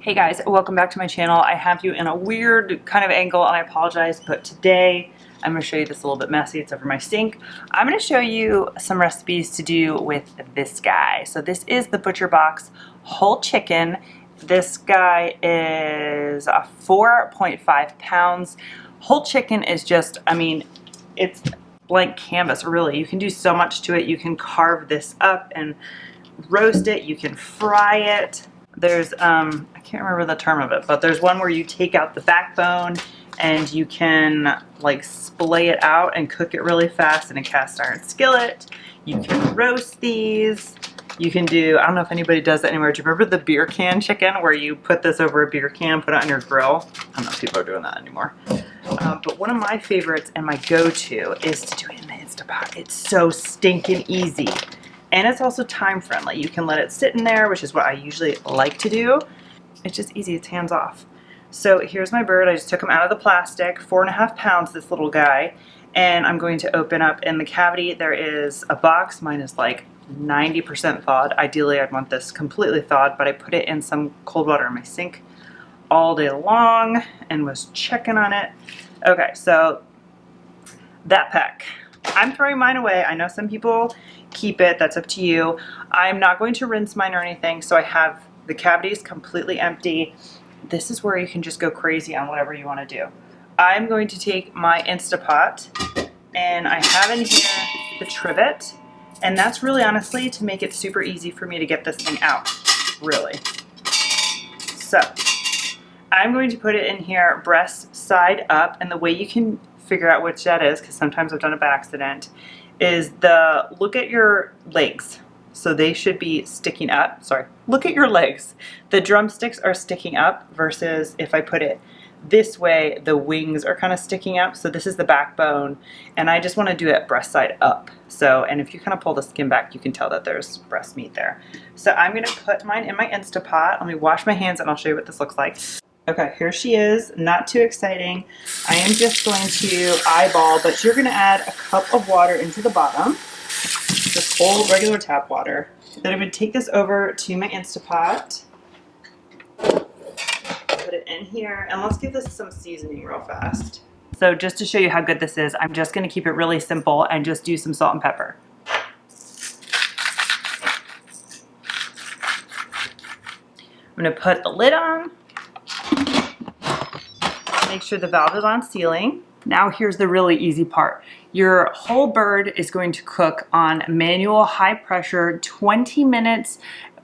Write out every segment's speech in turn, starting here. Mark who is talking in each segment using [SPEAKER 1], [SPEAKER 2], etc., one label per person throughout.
[SPEAKER 1] Hey guys, welcome back to my channel. I have you in a weird kind of angle and I apologize, but today I'm going to show you this a little bit messy. It's over my sink. I'm going to show you some recipes to do with this guy. So this is the Butcher Box whole chicken. This guy is 4.5 pounds. Whole chicken is just, I mean, it's blank canvas, really. You can do so much to it. You can carve this up and roast it. You can fry it. There's, I can't remember the term of it, but there's one where you take out the backbone and you can like splay it out and cook it really fast in a cast iron skillet. You can roast these. You can do, I don't know if anybody does that anymore. Do you remember the beer can chicken where you put this over a beer can, put it on your grill? I don't know if people are doing that anymore. But one of my favorites and my go-to is to do it in the Instapot. It's so stinking easy. And it's also time friendly. You can let it sit in there, which is what I usually like to do. It's just easy, it's hands off. So here's my bird. I just took him out of the plastic, 4.5 pounds, this little guy. And I'm going to open up in the cavity. There is a box. Mine is like 90% thawed. Ideally, I'd want this completely thawed, but I put it in some cold water in my sink all day long and was checking on it. Okay, so that pack. I'm throwing mine away. I know some people keep it. That's up to you. I'm not going to rinse mine or anything, so I have the cavities completely empty. This is where you can just go crazy on whatever you want to do. I'm going to take my Instapot, and I have in here the trivet, and that's really honestly to make it super easy for me to get this thing out, really. So I'm going to put it in here breast side up, and the way you can figure out which that is, because sometimes I've done it by accident, is look at your legs. So they should be sticking up. Sorry, look at your legs. The drumsticks are sticking up versus if I put it this way, the wings are kind of sticking up. So this is the backbone, and I just want to do it breast side up. So, and if you kind of pull the skin back, you can tell that there's breast meat there. So I'm going to put mine in my Instapot. Let me wash my hands and I'll show you what this looks like. Okay, here she is. Not too exciting. I am just going to eyeball, but you're going to add a cup of water into the bottom. Just cold, regular tap water. Then I'm going to take this over to my Instapot. Put it in here, and let's give this some seasoning real fast. So just to show you how good this is, I'm just going to keep it really simple and just do some salt and pepper. I'm going to put the lid on. Make sure the valve is on sealing. Now here's the really easy part. Your whole bird is going to cook on manual high pressure 20 minutes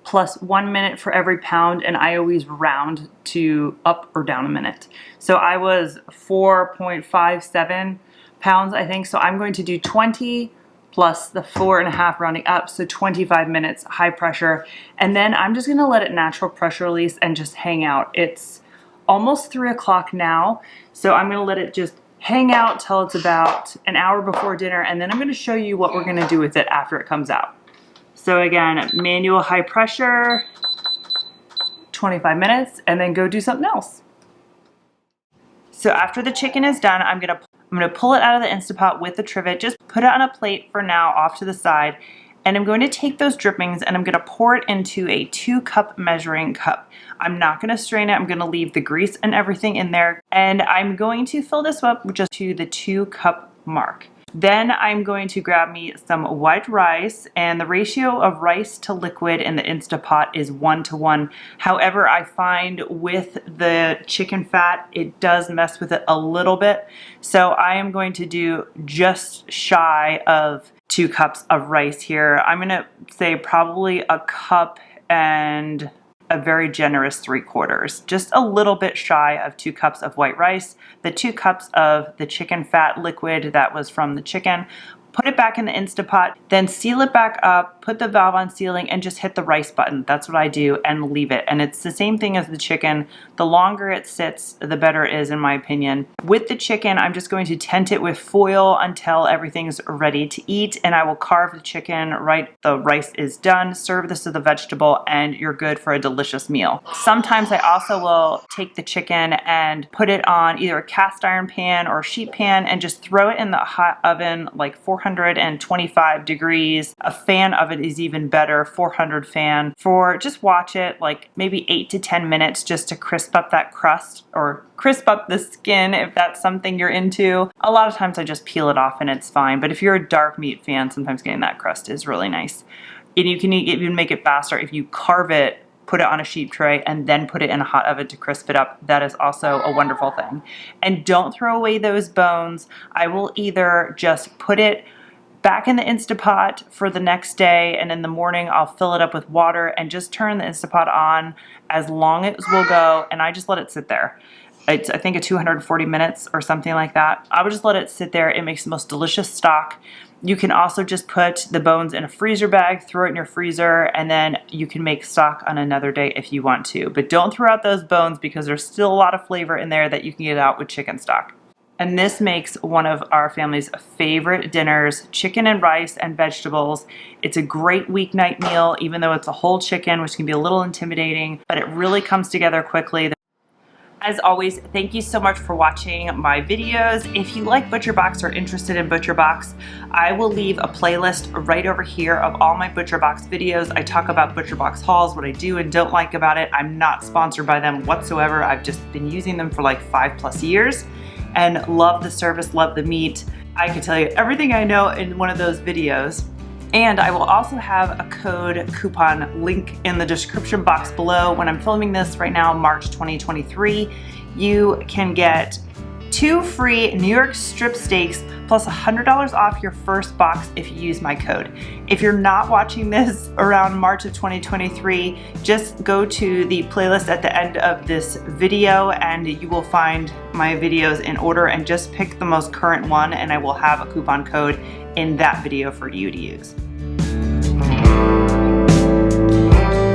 [SPEAKER 1] plus 1 minute for every pound, and I always round to up or down a minute. So I was 4.57 pounds, I think, so I'm going to do 20 plus the 4.5 rounding up, so 25 minutes high pressure, and then I'm just gonna let it natural pressure release and just hang out. It's almost 3 o'clock now, so I'm gonna let it just hang out till it's about an hour before dinner, and then I'm gonna show you what we're gonna do with it after it comes out. So again, manual high pressure, 25 minutes, and then go do something else. So after the chicken is done, I'm gonna pull it out of the Instapot with the trivet, just put it on a plate for now off to the side, and I'm going to take those drippings and I'm going to pour it into a 2-cup measuring cup. I'm not going to strain it. I'm going to leave the grease and everything in there. And I'm going to fill this up just to the 2-cup mark. Then I'm going to grab me some white rice, and the ratio of rice to liquid in the Instapot is 1:1. However, I find with the chicken fat, it does mess with it a little bit. So I am going to do just shy of 2 cups of rice here. I'm gonna say probably a cup and a very generous 3/4, just a little bit shy of 2 cups of white rice, the 2 cups of the chicken fat liquid that was from the chicken. Put it back in the Instapot, then seal it back up, put the valve on sealing, and just hit the rice button. That's what I do, and leave it. And it's the same thing as the chicken. The longer it sits, the better it is, in my opinion. With the chicken, I'm just going to tent it with foil until everything's ready to eat, and I will carve the chicken right the rice is done. Serve this with a vegetable, and you're good for a delicious meal. Sometimes I also will take the chicken and put it on either a cast iron pan or a sheet pan and just throw it in the hot oven, like 400 425 degrees. A fan oven is even better, 400 fan. Just watch it like maybe 8 to 10 minutes just to crisp up that crust or crisp up the skin if that's something you're into. A lot of times I just peel it off and it's fine, but if you're a dark meat fan, sometimes getting that crust is really nice. And you can even make it faster if you carve it, put it on a sheet tray, and then put it in a hot oven to crisp it up. That is also a wonderful thing. And don't throw away those bones. I will either just put it back in the Instapot for the next day, and in the morning I'll fill it up with water and just turn the Instapot on as long as will go, and I just let it sit there. It's, I think, a 240 minutes or something like that. I would just let it sit there. It makes the most delicious stock. You can also just put the bones in a freezer bag, throw it in your freezer, and then you can make stock on another day if you want to. But don't throw out those bones because there's still a lot of flavor in there that you can get out with chicken stock. And this makes one of our family's favorite dinners, chicken and rice and vegetables. It's a great weeknight meal, even though it's a whole chicken, which can be a little intimidating, but it really comes together quickly. As always, thank you so much for watching my videos. If you like ButcherBox or interested in ButcherBox, I will leave a playlist right over here of all my ButcherBox videos. I talk about ButcherBox hauls, what I do and don't like about it. I'm not sponsored by them whatsoever. I've just been using them for like 5+ years and love the service, love the meat. I can tell you everything I know in one of those videos. And I will also have a code coupon link in the description box below. When I'm filming this right now, March 2023, you can get 2 free New York strip steaks plus $100 off your first box if you use my code. If you're not watching this around March of 2023, just go to the playlist at the end of this video and you will find my videos in order, and just pick the most current one and I will have a coupon code in that video for you to use.